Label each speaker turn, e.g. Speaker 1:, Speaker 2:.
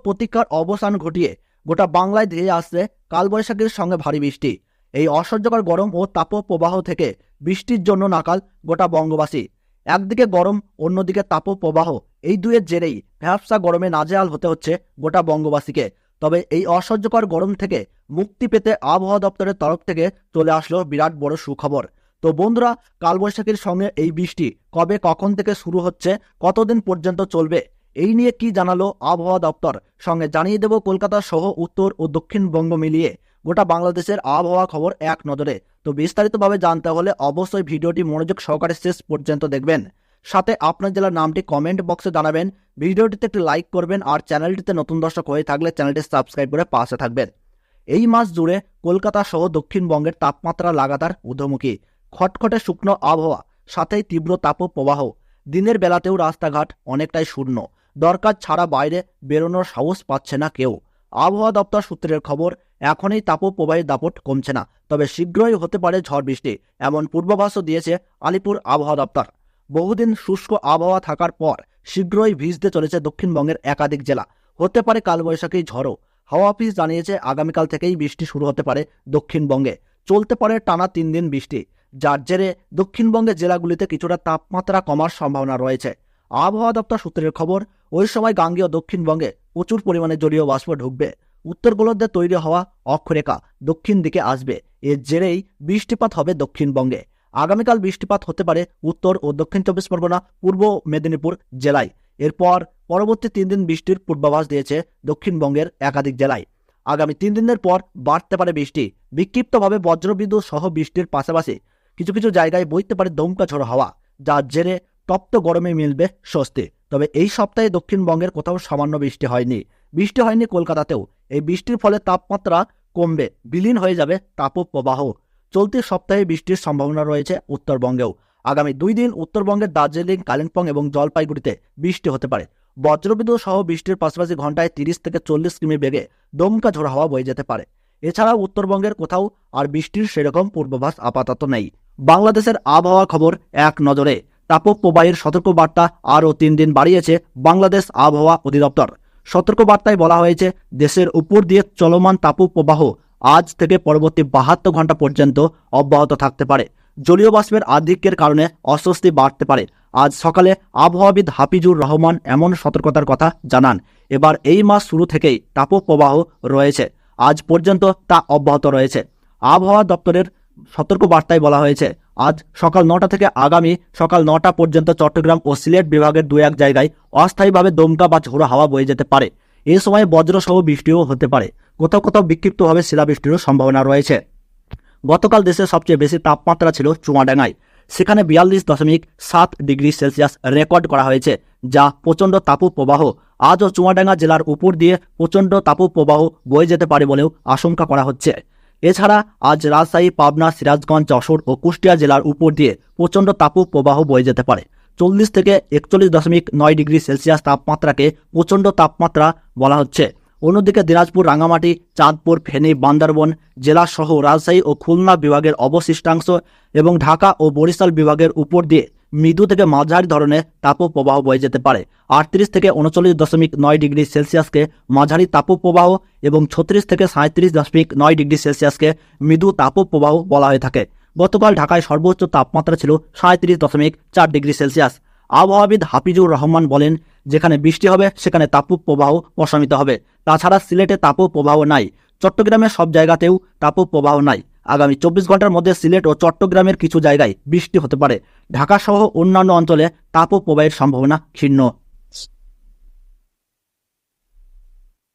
Speaker 1: প্রতীক্ষার অবসান ঘটিয়ে গোটা বাংলায় ধেয়ে আসছে কালবৈশাখীর সঙ্গে ভারী বৃষ্টি। এই অসহ্যকর গরম ও তাপপ্রবাহ থেকে বৃষ্টির জন্য নাকাল গোটা বঙ্গবাসী। একদিকে গরম, অন্যদিকে তাপপ্রবাহ, এই দুয়ের জেরেই ভ্যাপসা গরমে নাজেহাল হতে হচ্ছে গোটা বঙ্গবাসীকে। তবে এই অসহ্যকর গরম থেকে মুক্তি পেতে আবহাওয়া দপ্তরের তরফ থেকে চলে আসলো বিরাট বড় সুখবর। তো বন্ধুরা, কালবৈশাখীর সঙ্গে এই বৃষ্টি কবে কখন থেকে শুরু হচ্ছে, কতদিন পর্যন্ত চলবে, এই নিয়ে কি জানালো আবহাওয়া দপ্তর, সঙ্গে জানিয়ে দেব কলকাতা সহ উত্তর ও দক্ষিণবঙ্গ মিলিয়ে গোটা বাংলাদেশের আবহাওয়া খবর এক নজরে। তো বিস্তারিতভাবে জানতে হলে অবশ্যই ভিডিওটি মনোযোগ সহকারে শেষ পর্যন্ত দেখবেন। সাথে আপনার জেলার নামটি কমেন্ট বক্সে জানাবেন, ভিডিওটিতে একটি লাইক করবেন, আর চ্যানেলটিতে নতুন দর্শক হয়ে থাকলে চ্যানেলটি সাবস্ক্রাইব করে পাশে থাকবেন। এই মাস জুড়ে কলকাতা সহ দক্ষিণবঙ্গের তাপমাত্রা লাগাতার ঊর্ধ্বমুখী। খটখটে শুকনো আবহাওয়া, সাথেই তীব্র তাপপ্রবাহ। দিনের বেলাতেও রাস্তাঘাট অনেকটাই শূন্য, দরকার ছাড়া বাইরে বেরোনোর সাহস পাচ্ছে না কেউ। আবহাওয়া দপ্তর সূত্রের খবর, এখনই তাপপ্রবাহের দাপট কমছে না, তবে শীঘ্রই হতে পারে ঝড় বৃষ্টি, এমন পূর্বাভাসও দিয়েছে আলিপুর আবহাওয়া দপ্তর। বহুদিন শুষ্ক আবহাওয়া থাকার পর শীঘ্রই ভিজতে চলেছে দক্ষিণবঙ্গের একাধিক জেলা, হতে পারে কালবৈশাখী ঝড়ও। হাওয়া অফিস জানিয়েছে আগামীকাল থেকেই বৃষ্টি শুরু হতে পারে দক্ষিণবঙ্গে, চলতে পারে টানা 3 দিন বৃষ্টি, যার জেরে দক্ষিণবঙ্গের জেলাগুলিতে কিছুটা তাপমাত্রা কমার সম্ভাবনা রয়েছে। আবহাওয়া দপ্তর সূত্রের খবর, ওই সময় গাঙ্গেয় দক্ষিণবঙ্গে প্রচুর পরিমাণে জলীয় বাষ্প ঢুকবে। উত্তর গোলকদের তৈরি হওয়া অক্ষরেখা দক্ষিণ দিকে আসবে, এর জেরেই বৃষ্টিপাত হবে দক্ষিণবঙ্গে। আগামীকাল বৃষ্টিপাত হতে পারে উত্তর ও দক্ষিণ 24 পরগনা, পূর্ব মেদিনীপুর জেলায়। এরপর পরবর্তী 3 দিন বৃষ্টির পূর্বাভাস দিয়েছে দক্ষিণবঙ্গের একাধিক জেলায়। আগামী 3 দিনের পর বাড়তে পারে বৃষ্টি, বিক্ষিপ্তভাবে বজ্রবিদ্যুৎ সহ বৃষ্টির পাশাপাশি কিছু কিছু জায়গায় বইতে পারে দমকা ঝড়ো হাওয়া, যার জেরে তপ্ত গরমে মিলবে স্বস্তি। তবে এই সপ্তাহে দক্ষিণবঙ্গের কোথাও সামান্য বৃষ্টি হয়নি কলকাতাতেও। এই বৃষ্টির ফলে তাপমাত্রা কমবে, বিলীন হয়ে যাবে তাপপ্রবাহ। চলতি সপ্তাহে বৃষ্টির সম্ভাবনা রয়েছে উত্তরবঙ্গেও। আগামী 2 দিন উত্তরবঙ্গের দার্জিলিং, কালিম্পং এবং জলপাইগুড়িতে বৃষ্টি হতে পারে। বজ্রবিদ্যুৎ সহ বৃষ্টির পাশাপাশি ঘন্টায় 30 থেকে 40 কিমি বেগে দমকা ঝোড়ো হাওয়া বয়ে যেতে পারে। এছাড়াও উত্তরবঙ্গের কোথাও আর বৃষ্টির সেরকম পূর্বাভাস আপাতত নেই। বাংলাদেশের আবহাওয়া খবর এক নজরে। তাপপ্রবাহের সতর্কবার্তা আরও 3 দিন বাড়িয়েছে বাংলাদেশ আবহাওয়া অধিদপ্তর। সতর্কবার্তায় বলা হয়েছে, দেশের উপর দিয়ে চলমান তাপপ্রবাহ আজ থেকে পরবর্তী 72 ঘন্টা পর্যন্ত অব্যাহত থাকতে পারে। জলীয় বাষ্পের আধিক্যের কারণে অস্বস্তি বাড়তে পারে। আজ সকালে আবহাওয়াবিদ হাফিজুর রহমান এমন সতর্কতার কথা জানান। এবার এই মাস শুরু থেকেই তাপপ্রবাহ রয়েছে, আজ পর্যন্ত তা অব্যাহত রয়েছে। আবহাওয়া দপ্তরের সতর্কবার্তায় বলা হয়েছে, আজ সকাল 9টা থেকে আগামী সকাল 9টা পর্যন্ত চট্টগ্রাম ও সিলেট বিভাগের 2-1 জায়গায় অস্থায়ীভাবে দমকা বা ঝোড়ো হাওয়া বয়ে যেতে পারে। এই সময় বজ্রসহ বৃষ্টিও হতে পারে, কোথাও কোথাও বিক্ষিপ্তভাবে শিলাবৃষ্টিরও সম্ভাবনা রয়েছে। গতকাল দেশের সবচেয়ে বেশি তাপমাত্রা ছিল চুয়াডাঙ্গায়, সেখানে 42.7 ডিগ্রি সেলসিয়াস রেকর্ড করা হয়েছে, যা প্রচণ্ড তাপপ্রবাহ। আজও চুয়াডাঙ্গা জেলার উপর দিয়ে প্রচণ্ড তাপপ্রবাহ বয়ে যেতে পারে বলেও আশঙ্কা করা হচ্ছে। এছাড়া আজ রাজশাহী, পাবনা, সিরাজগঞ্জ, যশোর ও কুষ্টিয়া জেলার উপর দিয়ে প্রচণ্ড তাপপ্রবাহ বয়ে যেতে পারে। 40 থেকে 41.9 ডিগ্রি সেলসিয়াস তাপমাত্রাকে প্রচণ্ড তাপমাত্রা বলা হচ্ছে। অন্যদিকে দিনাজপুর, রাঙামাটি, চাঁদপুর, ফেনী, বান্দরবন জেলাসহ রাজশাহী ও খুলনা বিভাগের অবশিষ্টাংশ এবং ঢাকা ও বরিশাল বিভাগের উপর দিয়ে মৃদু থেকে মাঝারি ধরনের তাপপ্রবাহ বয়ে যেতে পারে। 38 থেকে 39.9 ডিগ্রি সেলসিয়াসকে মাঝারি তাপপ্রবাহ এবং 36 থেকে 37.9 ডিগ্রি সেলসিয়াসকে মৃদু তাপপ্রবাহ বলা হয়ে থাকে। গতকাল ঢাকায় সর্বোচ্চ তাপমাত্রা ছিল 37.4 ডিগ্রি সেলসিয়াস। আবহাওয়াবিদ হাফিজুর রহমান বলেন, যেখানে বৃষ্টি হবে সেখানে তাপপ্রবাহ প্রশমিত হবে। তাছাড়া সিলেটে তাপপ্রবাহ নাই, চট্টগ্রামের সব জায়গাতেও তাপপ্রবাহ নাই। আগামী 24 ঘন্টার মধ্যে সিলেট ও চট্টগ্রামের কিছু জায়গায় বৃষ্টি হতে পারে। ঢাকা সহ অন্যান্য অঞ্চলে তাপপ্রবাহের সম্ভাবনা ক্ষীণ।